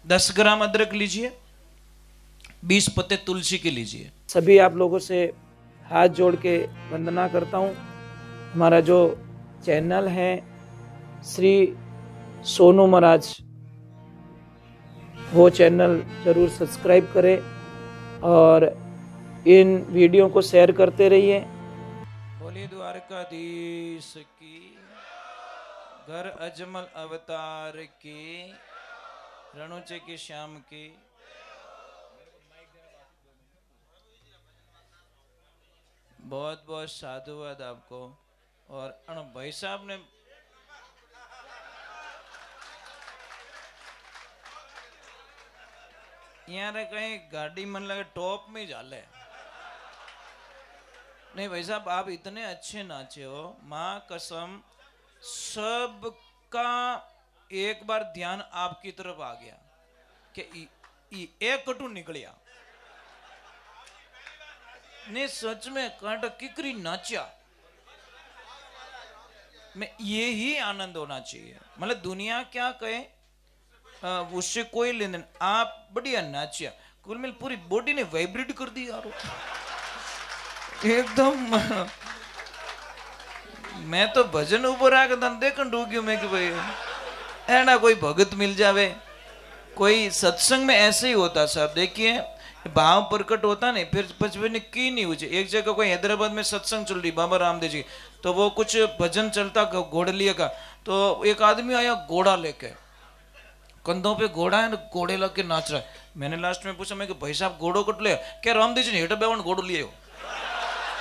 10 ग्राम अदरक लीजिए, 20 पत्ते तुलसी के लीजिए। सभी आप लोगों से हाथ जोड़ के वंदना करता हूँ। हमारा जो चैनल है श्री सोनू महाराज, वो चैनल जरूर सब्सक्राइब करें और इन वीडियो को शेयर करते रहिए। बोलिए द्वारकाधीश की, घर अजमल अवतार की, रणुचे के श्याम की। बहुत बहुत साधुवाद आपको। और भाई साहब ने यहाँ कहीं गाड़ी मन लगे टॉप में जाले। नहीं भाई साहब, आप इतने अच्छे नाचे हो, माँ कसम, सबका एक बार ध्यान आपकी तरफ आ गया कि एक कटू निकलिया। ने सच में कांटा किकरी नाचा में ये ही आनंद होना चाहिए। मतलब दुनिया क्या कहे उससे कोई लेन देन। आप बढ़िया नाचिया, कुल मिल पूरी बॉडी ने वाइब्रेट कर दी यार एकदम। मैं तो भजन ऊपर आकर तन देखन डूग्यू मैं कि भाई ऐना कोई भगत मिल जावे। कोई सत्संग में ऐसे ही होता साहब। देखिए भाव प्रकट होता नहीं, फिर पचपन की नहीं हुई। एक जगह कोई हैदराबाद में सत्संग चल रही बाबा रामदेव जी, तो वो कुछ भजन चलता घोड़लिया का, तो एक आदमी आया घोड़ा लेके, कंधों पे घोड़ा है, घोड़े लग के नाच रहा है। मैंने लास्ट में पूछा, मैं कि भाई साहब घोड़ो कट ले क्या? रामदेव जी ने हेटा बेवन घोड़ो लिए हो।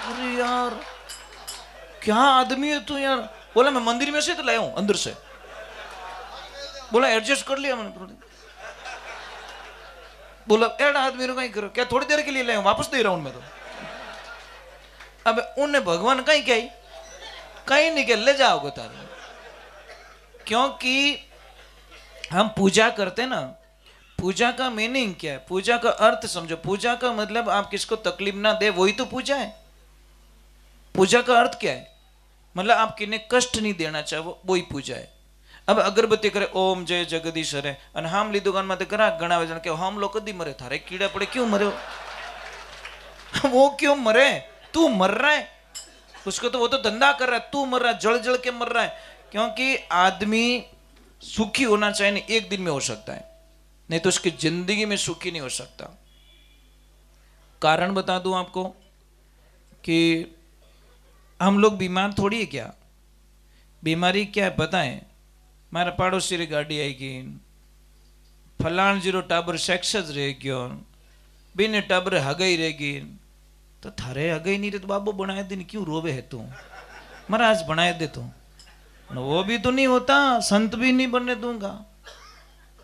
अरे यार क्या आदमी है तू यार। बोला मैं मंदिर में से तो लाया हूं अंदर से। बोला एडजस्ट कर लिया मैंने। बोला एड आदमी कहीं करो क्या, थोड़ी देर के लिए लाया हूं, वापस दे रहा हूं मैं तो। अब उन्हें भगवान कहीं कहीं नहीं के ले जाओगे तारे। क्योंकि हम पूजा करते ना, पूजा का मीनिंग क्या है, पूजा का अर्थ समझो। पूजा का मतलब आप किसको तकलीफ ना दे, वही तो पूजा है। पूजा का अर्थ क्या है, मतलब आप किन्हें कष्ट नहीं देना चाहो, वही पूजा है। अब अगरबत्ती करे ओम जय जगदीश हरे और हम ली दुकान में करा घना वजन के हम लोग कदी मरे, थारे कीड़ा पड़े क्यों मरे वो क्यों मरे? तू मर रहा है, उसको तो वो तो धंधा कर रहा है, तू मर रहा है, जल जल के मर रहा है। क्योंकि आदमी सुखी होना चाहिए, नहीं एक दिन में हो सकता है, नहीं तो उसकी जिंदगी में सुखी नहीं हो सकता। कारण बता दूं आपको कि हम लोग बीमार थोड़ी है क्या। बीमारी क्या है पता है? मारा पाड़ोसी री गाड़ी आएगी, फलाण जीरो टाबर सेक्सज रह गयो, बीने टाबर हगई रहेगी, तो थारे हगई नहीं रहे तो बाबू बनाए दिन क्यों रोवे है तू, महाराज बनाए दे तू। वो भी तो नहीं होता, संत भी नहीं बनने दूंगा।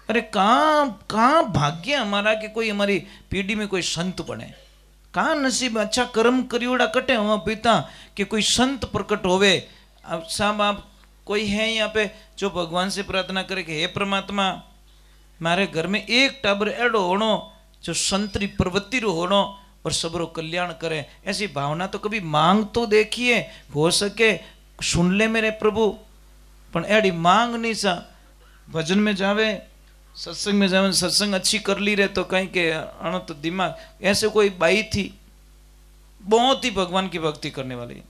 अरे कहाँ भाग्य हमारा कि कोई हमारी पीढ़ी में कोई संत बने। कहाँ नसीब अच्छा कर्म करियोड़ा कटे हुआ पिता कि कोई संत प्रकट होवे। अब साहब आप कोई है यहाँ पे जो भगवान से प्रार्थना करे कि हे परमात्मा मारे घर में एक टाबर एडो होनो जो संतरी प्रवृत्ति रो होनो और सबरो कल्याण करे। ऐसी भावना तो कभी मांग तो देखिए, हो सके सुन ले मेरे प्रभु, पर एडी मांग नहीं सा। भजन में जावे, सत्संग में जावे, सत्संग अच्छी कर ली रहे तो कहीं के अण तो दिमाग। ऐसे कोई बाई थी बहुत ही भगवान की भक्ति करने वाली,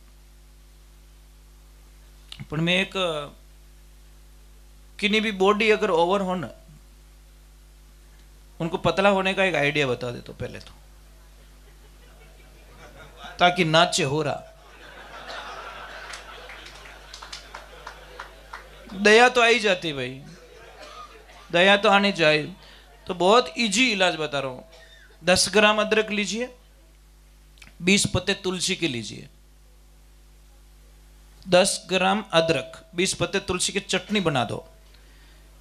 पर मैं एक किन्हीं भी बॉडी अगर ओवर हो ना, उनको पतला होने का एक आइडिया बता दे तो पहले तो, ताकि नाचे हो रहा। दया तो आई जाती भाई, दया तो आनी चाहिए। तो बहुत इजी इलाज बता रहा हूं। 10 ग्राम अदरक लीजिए, 20 पत्ते तुलसी के लीजिए। 10 ग्राम अदरक, 20 पत्ते तुलसी की चटनी बना दो।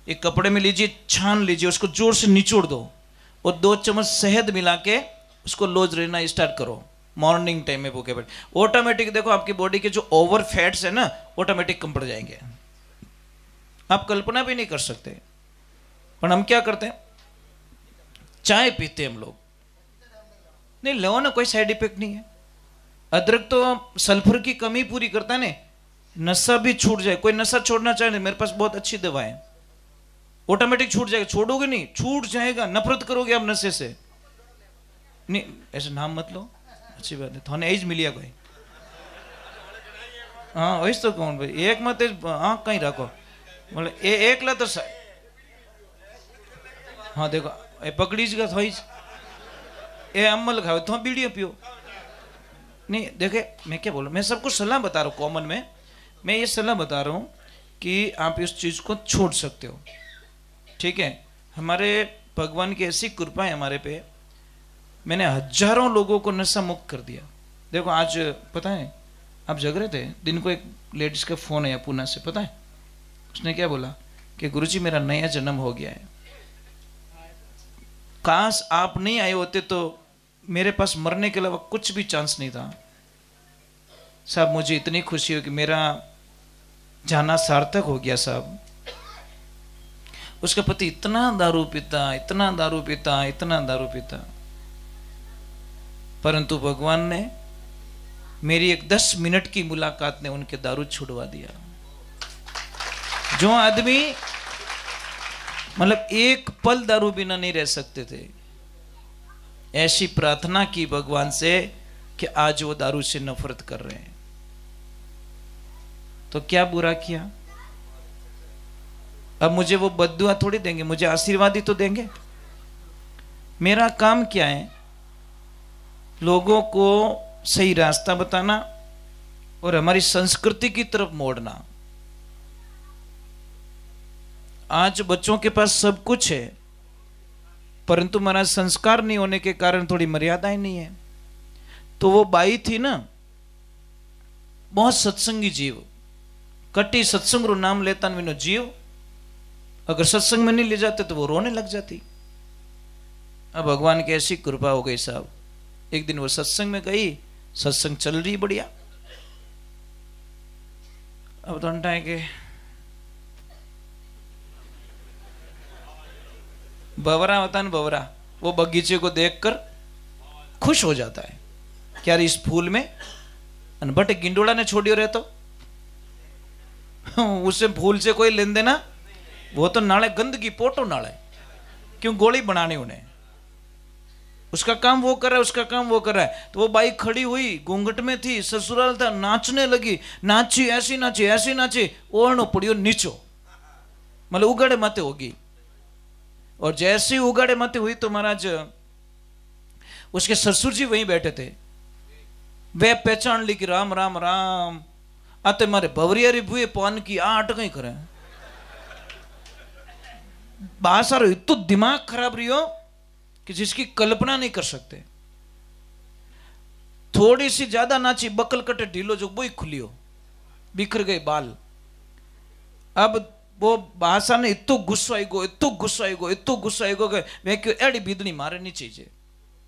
एक कपड़े में लीजिए, छान लीजिए, उसको जोर से निचोड़ दो और 2 चम्मच शहद मिला के उसको रोज लेना स्टार्ट करो मॉर्निंग टाइम में भूखे पेट। ऑटोमेटिक देखो आपकी बॉडी के जो ओवर फैट्स है ना, ऑटोमेटिक कम पड़ जाएंगे। आप कल्पना भी नहीं कर सकते। पर हम क्या करते हैं, चाय पीते हम लोग, नहीं लो ना कोई साइड इफेक्ट नहीं है। अदरक तो सल्फर की कमी पूरी करता है ना, नशा भी छूट जाए। कोई नशा छोड़ना चाहे मेरे पास बहुत अच्छी दवा है, ऑटोमेटिक छूट जाएगा, छोड़ोगे नहीं, छूट जाएगा, नफरत करोगे आप नशे से। नहीं ऐसे नाम मत लो, अच्छी बात है, थाने एज मिलिया कोई। हाँ वही तो कौन भाई, एक मत हाँ कहीं रखो, बोले एक ला तो हाँ देखो ए पकड़ी का थोड़ी ए अम्मल खाओ तो बीड़िया पियो। नहीं देखे मैं क्या बोलूँ, मैं सबको सलाह बता रहा हूँ, कॉमन में मैं ये सलाह बता रहा हूँ कि आप इस चीज़ को छोड़ सकते हो, ठीक है। हमारे भगवान की ऐसी कृपा है हमारे पे, मैंने हजारों लोगों को नशा मुक्त कर दिया। देखो आज पता है आप जग रहे थे, दिन को एक लेडीज का फोन आया पूना से, पता है उसने क्या बोला कि गुरुजी मेरा नया जन्म हो गया है, काश आप नहीं आए होते तो मेरे पास मरने के अलावा कुछ भी चांस नहीं था साहब, मुझे इतनी खुशी हो कि मेरा जाना सार्थक हो गया साहब। उसका पति इतना दारू पीता, इतना दारू पीता, इतना दारू पीता, परंतु भगवान ने मेरी एक 10 मिनट की मुलाकात ने उनके दारू छुड़वा दिया। जो आदमी मतलब एक पल दारू बिना नहीं रह सकते थे, ऐसी प्रार्थना की भगवान से कि आज वो दारू से नफरत कर रहे हैं। तो क्या बुरा किया? अब मुझे वो बद्दुआ थोड़ी देंगे, मुझे आशीर्वाद ही तो देंगे। मेरा काम क्या है? लोगों को सही रास्ता बताना और हमारी संस्कृति की तरफ मोड़ना। आज बच्चों के पास सब कुछ है, परंतु हमारा संस्कार नहीं होने के कारण थोड़ी मर्यादाएं नहीं है। तो वो बाई थी ना, बहुत सत्संगी जीव, कटी सत्संग रो नाम लेता विनो जीव, अगर सत्संग में नहीं ले जाते तो वो रोने लग जाती। अब भगवान की ऐसी कृपा हो गई साहब, एक दिन वो सत्संग में गई, सत्संग चल रही बढ़िया। अब तो अंटा है कि बवरा होता ना, बवरा वो बगीचे को देखकर खुश हो जाता है, क्या इस फूल में बट गिंडोला ने छोड़ियो रहे तो उससे फूल से कोई लेन देना, वो तो नाले गंदगी पोटो नाले, क्यों गोली बनानी उन्हें, उसका काम वो कर रहा है, उसका काम वो कर रहा है। तो वो बाई खड़ी हुई, घूंघट में थी, ससुराल था, नाचने लगी, नाची ऐसी नाची ऐसी नाची, ओढ़नो पड़ियो नीचो, मतलब उगाड़े माते होगी। और जैसे ही उगाड़े माते हुई तो महाराज उसके ससुर जी वहीं बैठे थे, वे पहचान ली कि राम राम राम, आते मारे भवरियारी भुए पान की आट कहीं करे। बासारो इतो दिमाग खराब रही कि जिसकी कल्पना नहीं कर सकते। थोड़ी सी ज्यादा नाची, बकल कटे ढीलो जो वो ही खुलियो, बिखर गए बाल। अब वो बासा ने इतो गुस्सा आई गो, इतो गुस्सा आई गो, इतो गुस्सा आई गो कि मैं क्यों एडी बिदनी मारे नहीं चाहिए,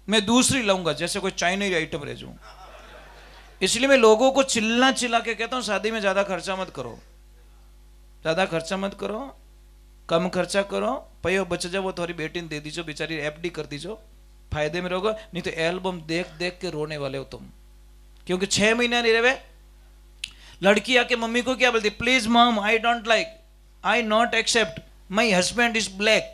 मैं दूसरी लाऊंगा, जैसे कोई चाइनीज आइटम रह जाऊं। इसलिए मैं लोगों को चिल्ला चिल्ला के कहता हूं शादी में ज्यादा खर्चा मत करो, ज्यादा खर्चा मत करो, कम खर्चा करो, पयो बच जाओ, वो थोड़ी बेटी ने दे दीजो, बेचारी एफडी कर दीजो, फायदे में रहोगे। नहीं तो एल्बम देख देख के रोने वाले हो तुम, क्योंकि 6 महीना नहीं रहे। लड़की आके मम्मी को क्या बोलती, please mom I don't like, I not accept, my husband is black.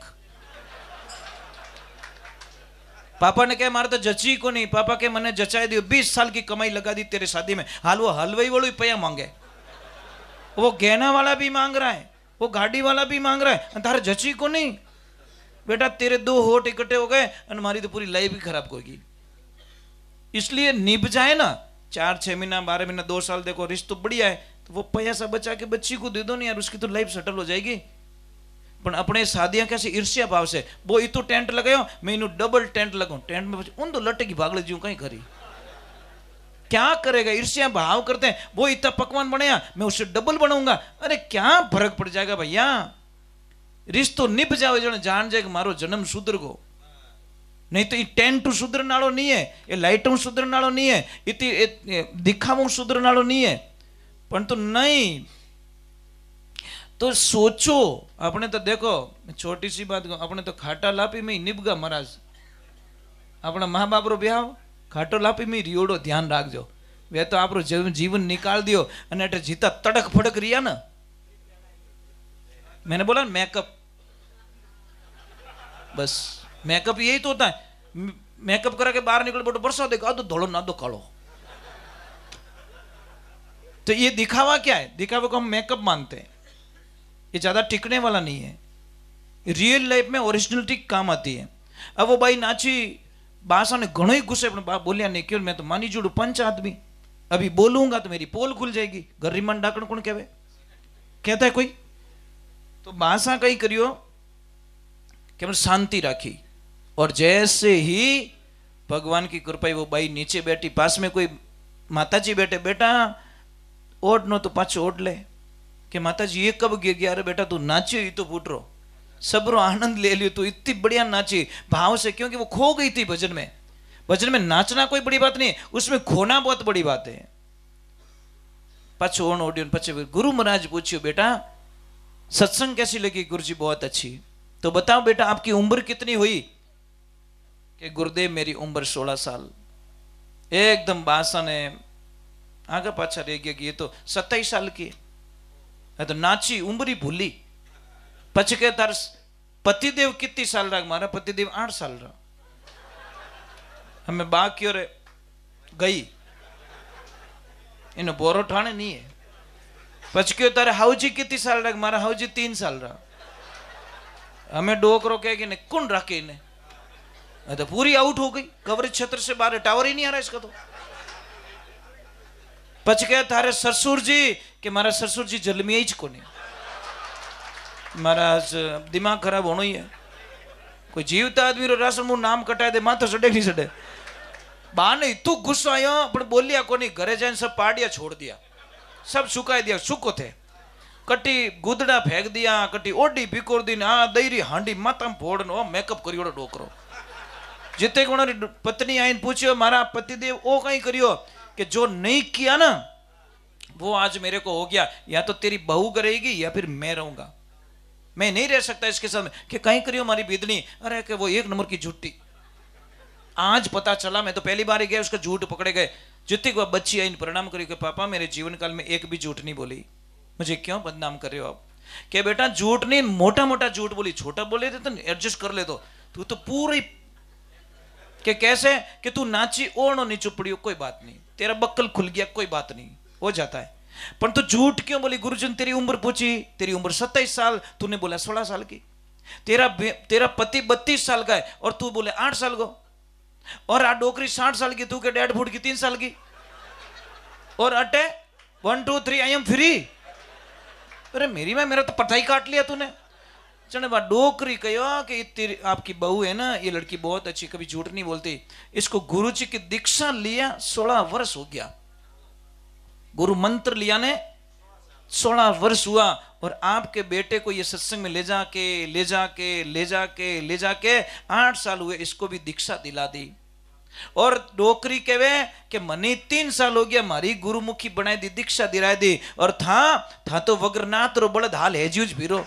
Papa ने क्या मारा तो जची को नहीं, पापा के मने जचाई दियो, 20 साल की कमाई लगा दी तेरे शादी में, हाल वो हलवाई वालों पया मांगे, वो गहना वाला भी मांग रहा है, वो गाड़ी वाला भी मांग रहा है, तारे जची को नहीं। बेटा तेरे 2 होठ इकट्ठे हो गए और हमारी तो पूरी लाइफ ही खराब होगी। इसलिए निभ जाए ना, 4-6 महीना 12 महीना 2 साल देखो रिश्ता तो बढ़िया है, तो वो पैसा बचा के बच्ची को दे दो नहीं यार, उसकी तो लाइफ सेटल हो जाएगी। पर अपने शादियां कैसे ईर्ष्या भाव से, वो इतो टेंट लगायो मैं इन्हों डबल टेंट लगाऊं, टेंट में उन दो लट्टे की भागले जीव कहीं करी, क्या करेगा? ईर्ष्या भाव करते हैं, वो इतना पकवान बनाया मैं उससे डबल बनाऊंगा, अरे क्या फर्क पड़ जाएगा भैया। रिश्तो निभ जाओ, जो जान जाए कि मारो जन्म सुधर गो, नहीं तो ये टेंट सुधर नालो नहीं है, ये लाइटों सुधर नालो नहीं है, इतनी दिखावों सुधर नालो नहीं है। पर तो नहीं, तो सोचो, अपने तो देखो छोटी सी बात, अपने तो खाटा लापी में निभगा महाराज, अपना माँ बाप रो ब्याह खाटो लापी में रियोड़ो, ध्यान राखजो, वे तो आप जीवन निकाल दियो अने अटे जीता तड़क फड़क रिया ना। मैंने बोला मेकअप बस मेकअप यही तो होता है। मेकअप करा के बाहर निकल बोलो बरसा देखा तो धोलो ना दो कालो। तो ये दिखावा क्या है? दिखावे को हम मेकअप मानते हैं, ये ज्यादा टिकने वाला नहीं है। रियल लाइफ में ओरिजिनलिटी काम आती है। अब वो भाई नाची बासा ने घणो ही गुस्से बोलिया नहीं क्यों, मैं तो मानी जुड़ू पंच आदमी, अभी बोलूंगा तो मेरी पोल खुल जाएगी। गर्री मन डाकण कौन कहवे, कहता है कोई? तो बासा कई करियो कि हमने शांति राखी, और जैसे ही भगवान की कृपा वो बाई नीचे बैठी, पास में कोई माताजी बैठे, बेटा ओढ़ नो तो पाछो ओढ़ ले, कि माताजी ये कब गया? अरे बेटा तू नाचियो ही तो फूट रो, सबरो आनंद ले लियो, तू इतनी बढ़िया नाची भाव से, क्योंकि वो खो गई थी भजन में। भजन में नाचना कोई बड़ी बात नहीं, उसमें खोना बहुत बड़ी बात है। पाछो ओढ़ ओढ़ियो, पछे गुरु महाराज पूछियो बेटा सत्संग कैसी लगी? गुरु जी बहुत अच्छी। तो बताओ बेटा आपकी उम्र कितनी हुई? कि गुरुदेव मेरी उम्र 16 साल। एकदम बासा ने आगे पाछा रह गया कि ये तो 27 साल की है। तो नाची उम्र ही भूली। पछ के तार पतिदेव कितनी साल रहा? मारा पतिदेव 8 साल रहा। हमें बाग की ओर गई, इन बोरो ठाणे नहीं है। पछ के तारे हाउजी कितनी साल रहा? मारा हाउजी 3 साल रहा। हमें डोकरो कह के कौन रखे इन्हें, तो पूरी आउट हो गई, कवरेज क्षेत्र से बाहर, टावर ही नहीं आ रहा इसका। तो पछ गया थारे ससुर जी, कि मारा ससुर जी जलमिया ही को नहीं। महाराज दिमाग खराब होना ही है। कोई जीवता आदमी रो राशन मुंह नाम कटाए दे, माथा सड़े नहीं सड़े। बा नहीं तू गुस्सा आयो पर बोलिया को नहीं, घरे जाने सब पाड़िया छोड़ दिया, सब सुखाई दिया, सुको थे। कटी गुदड़ा फेंक दिया, कटी ओडी बिकोर दी, आ दईरी हांडी माता फोड़नो, मेकअप करियो डोकरो। जिते को पत्नी आई पूछियो मारा पतिदेव ओ कहीं करियो, कि जो नहीं किया ना वो आज मेरे को हो गया, या तो तेरी बहू करेगी या फिर मैं रहूंगा, मैं नहीं रह सकता इसके साथ। कि कहीं करियो हमारी बिदनी, अरे कि वो 1 नंबर की झूठी। आज पता चला, मैं तो पहली बार ही गया, उसका झूठ पकड़े गए। जितनी को बच्ची आई प्रणाम करी कि पापा मेरे जीवन काल में एक भी झूठ नहीं बोली, मुझे क्यों बदनाम कर रहे हो आप? कि बेटा झूठ नहीं, मोटा मोटा झूठ बोली, छोटा बोले थे तो एडजस्ट कर ले। तू तो पूरी कि कैसे कि तू नाची ओढ़ो नहीं चुपड़ी, कोई बात नहीं, तेरा बक्कल खुल गया, कोई बात नहीं, हो जाता है। पर तू झूठ क्यों बोली? गुरुजन तेरी उम्र पूछी, तेरी उम्र 27 साल, तूने बोला 16 साल की। तेरा पति 32 साल का है और तू बोले 8 साल को। और आ डोकरी 60 साल की, तू के 1.5 फुट की 3 साल की। और अटे 1 2 3 आई एम फ्री। अरे मेरी मैं, मेरा तो पता ही काट लिया तूने। चने बा डोकरी कहो कि तेरी आपकी बहू है ना, ये लड़की बहुत अच्छी, कभी झूठ नहीं बोलती। इसको गुरु जी की दीक्षा लिया 16 वर्ष हो गया, गुरु मंत्र लिया ने 16 वर्ष हुआ। और आपके बेटे को ये सत्संग में ले जाके 8 साल हुए, इसको भी दीक्षा दिला दी। और डोकरी कहवे कि मनी 3 साल हो गया, मारी गुरुमुखी बनाई दी, दीक्षा दिलाई दी। और था तो वग्रनाथ रो बड़द हाल है जूझ भीरो,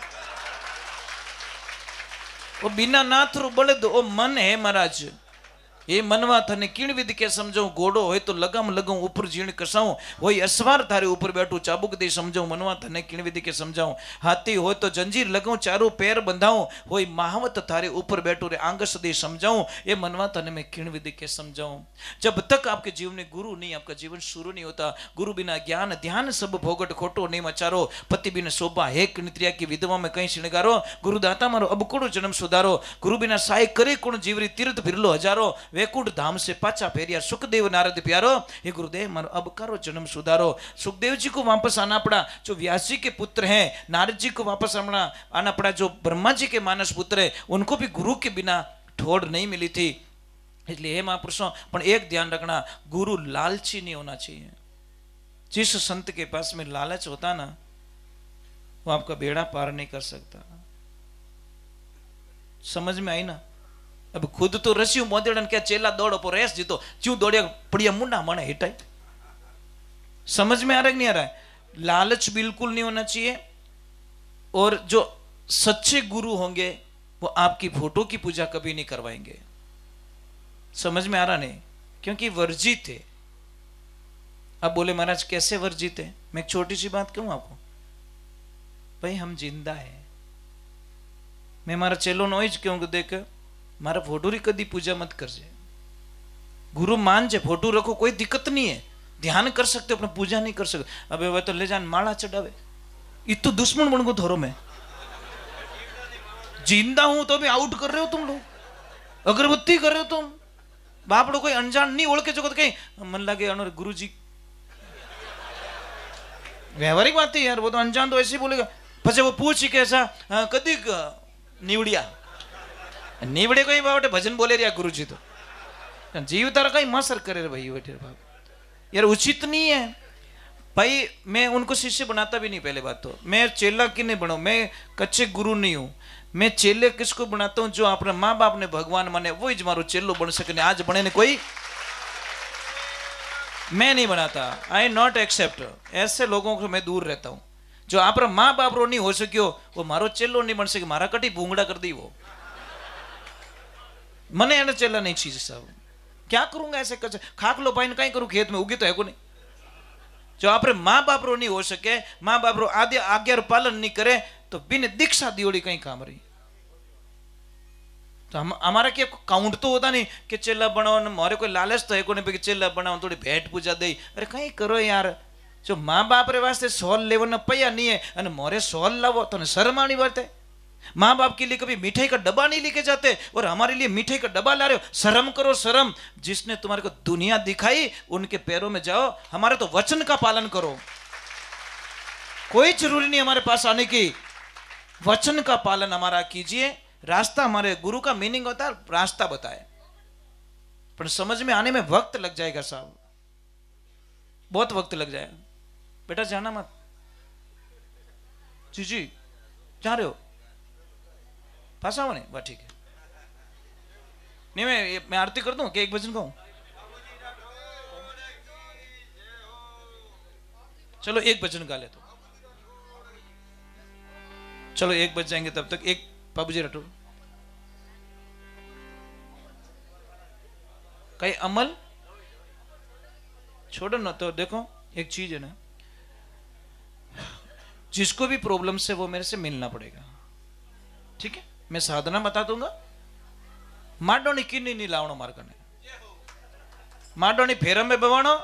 वो बिना नाथ रो बड़द ओ मन है महाराज। ये मनवा थने किण विधि के समझाऊं, घोड़ो होय तो लगाम लगाऊं, ऊपर जीण कसाऊं, वही असवार थारे ऊपर बैठू, चाबुक दे समझाऊं, मनवा थने किण विधि के समझाऊं। हाथी होय तो जंजीर लगाऊं, चारों पैर बंधाऊं, वही महावत थारे ऊपर बैठू रे आंगस दे समझाऊं, ये मनवा थने मैं किण विधि के समझाऊं। जब तक आपके जीवन में गुरु नहीं, आपका जीवन शुरू नहीं होता। गुरु बिना ज्ञान ध्यान सब भोगट खोटो नहीं मचारो, पति बिना शोभा है नित्रिया की विधवा में कहीं श्रृंगारो, गुरुदाता मारो अब कुड़ो जन्म सुधारो, गुरु बिना साय करे कुण जीवरी तीर्थ फिरलो हजारो, वैकुंठ धाम से पाचा फेरिया सुखदेव नारद प्यारो, ये गुरुदेव मारो अब करो जन्म सुधारो। सुखदेव जी को वापस आना पड़ा, जो व्यास जी के पुत्र हैं। नारद जी को वापस आना पड़ा, जो ब्रह्मा जी के मानस पुत्र है, उनको भी गुरु के बिना ठोड़ नहीं मिली थी। इसलिए हे महापुरुषों, पर एक ध्यान रखना, गुरु लालची नहीं होना चाहिए। जिस संत के पास में लालच होता ना, वो आपका बेड़ा पार नहीं कर सकता। समझ में आई ना? अब खुद तो रस्यू मोदेड़न क्या चेला दौड़ो पर रेस जीतो, क्यों दौड़िया पड़िया मुंडा मने हिटाई। समझ में आ रहा है कि नहीं आ रहा है? लालच बिल्कुल नहीं होना चाहिए। और जो सच्चे गुरु होंगे वो आपकी फोटो की पूजा कभी नहीं करवाएंगे। समझ में आ रहा नहीं? क्योंकि वर्जित है। अब बोले महाराज कैसे वर्जित है? मैं एक छोटी सी बात कहूं आपको, भाई हम जिंदा है। मैं हमारा चेलो नोइज क्यों देख मारा फोटो री कदी पूजा मत करजे। गुरु मान जे, फोटो रखो कोई दिक्कत नहीं है, ध्यान कर सकते हो, अपना पूजा नहीं कर सकते। अबे वह तो ले जान माला चढ़ावे, इतु दुश्मन बन गो थोरो में। जिंदा हूं तो भी आउट कर रहे हो तुम लोग, अगरबत्ती कर रहे हो तुम। बापड़ो कोई अनजान नहीं ओळखे जगत कहीं मन लागे अनु गुरु जी। व्यवहारिक बात है यार, वो तो अनजान तो ऐसे ही बोलेगा। પછી वो पूछ कैसा कदी निवड़िया निवड़े कोई बावटे भजन बोले रिया गुरुजी तो जीव तारा कहीं मसर करे रे भाई बेटे बाप यार, उचित नहीं है भाई। मैं उनको शिष्य बनाता भी नहीं, पहले बात तो मैं चेला की नहीं बनाऊं, मैं कच्चे गुरु नहीं हूं। मैं चेले किसको बनाता हूं? जो अपने माँ बाप ने भगवान माने वो ही मारो चेलो बन सके। आज बने ने कोई मैं नहीं बनाता। आई नॉट एक्सेप्ट, ऐसे लोगों को मैं दूर रहता हूं। जो आप माँ बाप रो नहीं हो सको वो मारो चेलो नहीं बन सके। मारा कटी भूंगड़ा कर दी वो, मने एने चेला नहीं चीज साहब। क्या करूंगा ऐसे कच्चे खाकलो पाइन कहीं करूं, खेत में उगी तो है को नहीं। जो आप माँ बाप रो नहीं हो सके, माँ बाप रो आदि आज्ञा रो पालन नहीं करे तो बिन दीक्षा दियोड़ी कहीं काम रही। तो हम हमारा क्या काउंट तो होता नहीं कि चेला बनाओ, मारे कोई लालच तो है को नहीं चेला बनाओ थोड़ी भेंट पूजा दे। अरे कहीं करो यार, जो माँ बाप रे वास्ते सॉल लेवन पैया नहीं है और मोरे सॉल लावो तो शर्म आनी बात है। माँ बाप के लिए कभी मिठाई का डब्बा नहीं लेके जाते और हमारे लिए मिठाई का डब्बा ला रहे हो। शर्म करो शर्म। जिसने तुम्हारे को दुनिया दिखाई उनके पैरों में जाओ, हमारे तो वचन का पालन करो। कोई जरूरी नहीं हमारे पास आने की, वचन का पालन हमारा कीजिए। रास्ता हमारे गुरु का मीनिंग होता है रास्ता बताए, पर समझ में आने में वक्त लग जाएगा साहब, बहुत वक्त लग जाएगा। बेटा जाना मत। जी जी जा रहे हो? पास आओ नहीं वाह ठीक है। नहीं मैं आरती कर दूं कि एक भजन गाऊं? चलो एक भजन गा ले तो चलो एक बज जाएंगे तब तक। एक बाबूजी रटो कई अमल छोड़ो ना। तो देखो एक चीज है ना, जिसको भी प्रॉब्लम से वो मेरे से मिलना पड़ेगा, ठीक है? मैं साधना बता दूंगा। माडोनी किन्नी नहीं लावणो मार कने, माडोनी फेरम में बवाणो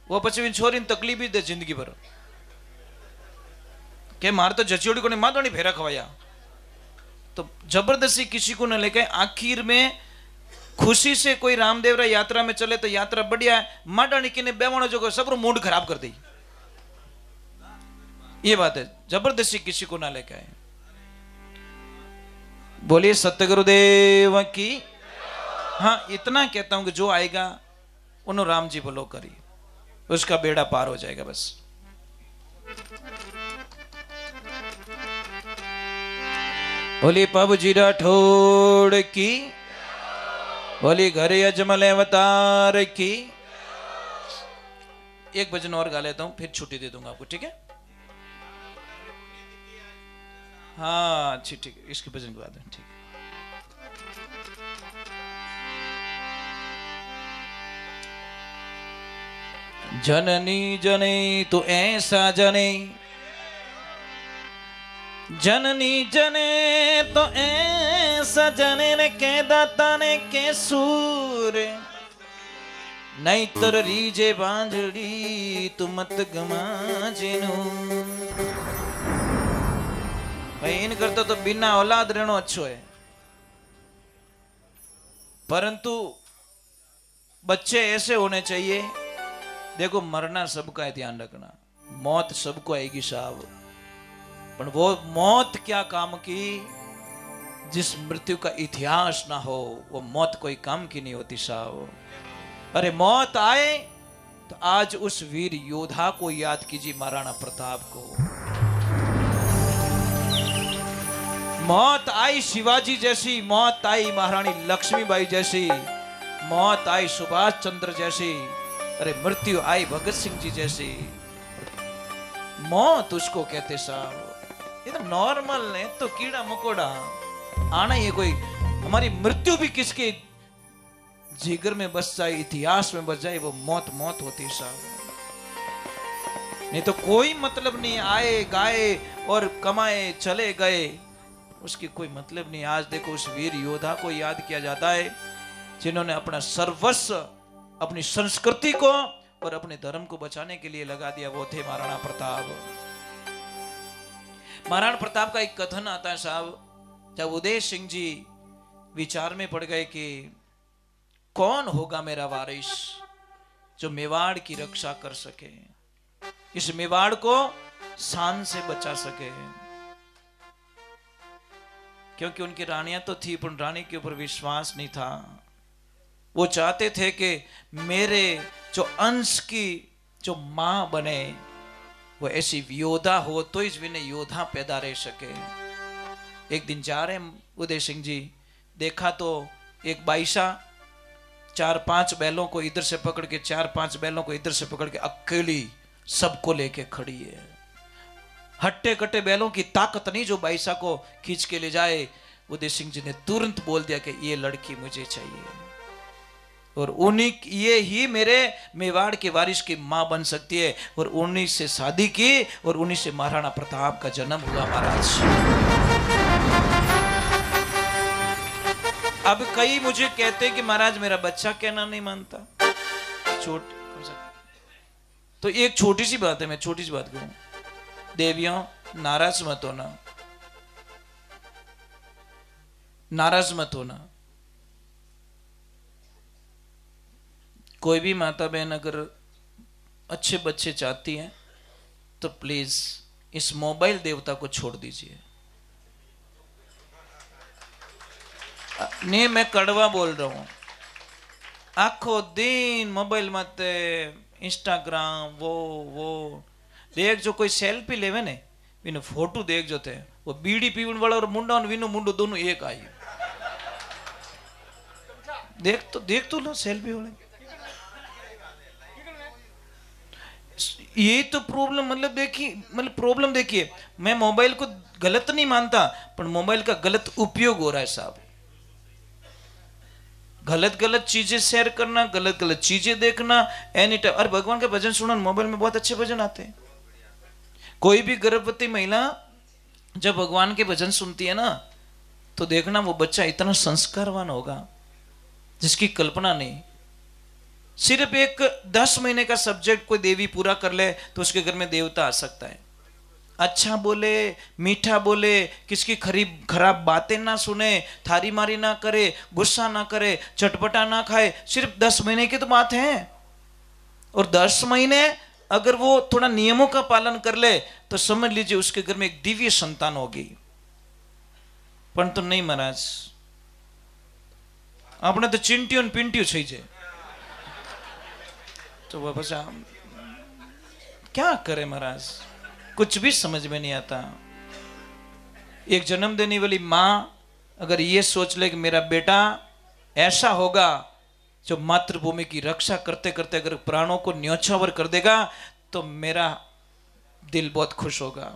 वो पछी छोरी तकलीफ ही दे जिंदगी भर के मार तो जचियोड़ी को मादोनी फेरा खवाया। तो जबरदस्ती किसी को न लेके आखिर में खुशी से कोई रामदेव रा यात्रा में चले तो यात्रा बढ़िया है। माडोनी किने बेवाणो जो सबरो मूड खराब कर दी, ये बात है। जबरदस्ती किसी को ना लेके आए। बोलिए सतगुरुदेव की। हाँ इतना कहता हूं कि जो आएगा उन्होंने राम जी बोलो करी, उसका बेड़ा पार हो जाएगा बस। बोली पबजी राठौड़ की, बोली घर अजमल अवतार की। एक भजन और गा लेता हूं फिर छुट्टी दे दूंगा आपको, ठीक है? हाँ ठीक है, इसके भजन के बाद ठीक है। जननी जने तो ऐसा जने, जननी जने तो ऐसा जने ने के दाता ने के सूर, नहीं तर रीजे बांझड़ी तू मत गमा जिनू। भाई इन करता तो बिना औलाद रहना अच्छो है, परंतु बच्चे ऐसे होने चाहिए। देखो मरना सबका है, ध्यान रखना, मौत सबको आएगी साहब, पर वो मौत क्या काम की जिस मृत्यु का इतिहास ना हो, वो मौत कोई काम की नहीं होती साहब। अरे मौत आए तो आज उस वीर योद्धा को याद कीजिए, महाराणा प्रताप को। मौत आई शिवाजी जैसी, मौत आई महारानी लक्ष्मीबाई जैसी, मौत आई सुभाष चंद्र जैसी, अरे मृत्यु आई भगत सिंह जी जैसी। मौत उसको कहते साहब, ये तो नॉर्मल है, तो कीड़ा मकोड़ा आना, ये कोई हमारी मृत्यु भी किसके जिगर में बस जाए, इतिहास में बस जाए, वो मौत मौत होती साहब। नहीं तो कोई मतलब नहीं, आए गाए और कमाए चले गए, उसकी कोई मतलब नहीं। आज देखो उस वीर योद्धा को याद किया जाता है जिन्होंने अपना सर्वस्व अपनी संस्कृति को और अपने धर्म को बचाने के लिए लगा दिया, वो थे महाराणा प्रताप। महाराणा प्रताप का एक कथन आता है साहब, जब उदय सिंह जी विचार में पड़ गए कि कौन होगा मेरा वारिस जो मेवाड़ की रक्षा कर सके, इस मेवाड़ को शान से बचा सके। क्योंकि उनकी रानियां तो थी पर रानी के ऊपर विश्वास नहीं था। वो चाहते थे कि मेरे जो अंश की जो मां बने वो ऐसी योद्धा हो तो इस विनय योद्धा पैदा रह सके। एक दिन जा रहे उदय सिंह जी, देखा तो एक बाईसा 4-5 बैलों को इधर से पकड़ के 4-5 बैलों को इधर से पकड़ के अकेली सबको लेके खड़ी है। हट्टे कट्टे बैलों की ताकत नहीं जो बाईसा को खींच के ले जाए। उदय सिंह जी ने तुरंत बोल दिया कि ये लड़की मुझे चाहिए और उन्हीं ये ही मेरे मेवाड़ के वारिस की मां बन सकती है। और उन्हीं से शादी की और उन्हीं से महाराणा प्रताप का जन्म हुआ महाराज। अब कई मुझे कहते हैं कि महाराज मेरा बच्चा कहना नहीं मानता। तो एक छोटी सी बात है, मैं छोटी सी बात कहूं, देवियों नाराज मत होना, नाराज मत होना। कोई भी माता बहन अगर अच्छे बच्चे चाहती हैं तो प्लीज इस मोबाइल देवता को छोड़ दीजिए। नहीं, मैं कड़वा बोल रहा हूं। आखो दिन मोबाइल मत इंस्टाग्राम वो देख, जो कोई सेल्फी लेवे ने विनो फोटो देख जो थे वो बीड़ी पीवन वाला और मुंडा और विनो मुंडो दोनों एक आई। देख तो लो सेल्फी वाले। ये तो प्रॉब्लम मतलब प्रॉब्लम देखिए, मैं मोबाइल को गलत नहीं मानता पर मोबाइल का गलत उपयोग हो रहा है साहब। गलत चीजें शेयर करना, गलत चीजें देखना एनी टाइम। अरे भगवान का भजन सुनो, मोबाइल में बहुत अच्छे भजन आते हैं। कोई भी गर्भवती महिला जब भगवान के भजन सुनती है ना तो देखना वो बच्चा इतना संस्कारवान होगा जिसकी कल्पना नहीं। सिर्फ एक 10 महीने का सब्जेक्ट कोई देवी पूरा कर ले तो उसके घर में देवता आ सकता है। अच्छा बोले, मीठा बोले, किसकी खराब बातें ना सुने, थारी मारी ना करे, गुस्सा ना करे, चटपटा ना खाए। सिर्फ 10 महीने की तो बात है। और 10 महीने अगर वो थोड़ा नियमों का पालन कर ले तो समझ लीजिए उसके घर में एक दिव्य संतान होगी। पर तो नहीं महाराज, आपने तो चिंटियों पिंटियों छई जे तो वापस क्या करे महाराज, कुछ भी समझ में नहीं आता। एक जन्म देने वाली मां अगर ये सोच ले कि मेरा बेटा ऐसा होगा जो मातृभूमि की रक्षा करते करते अगर प्राणों को न्योछावर कर देगा तो मेरा दिल बहुत खुश होगा।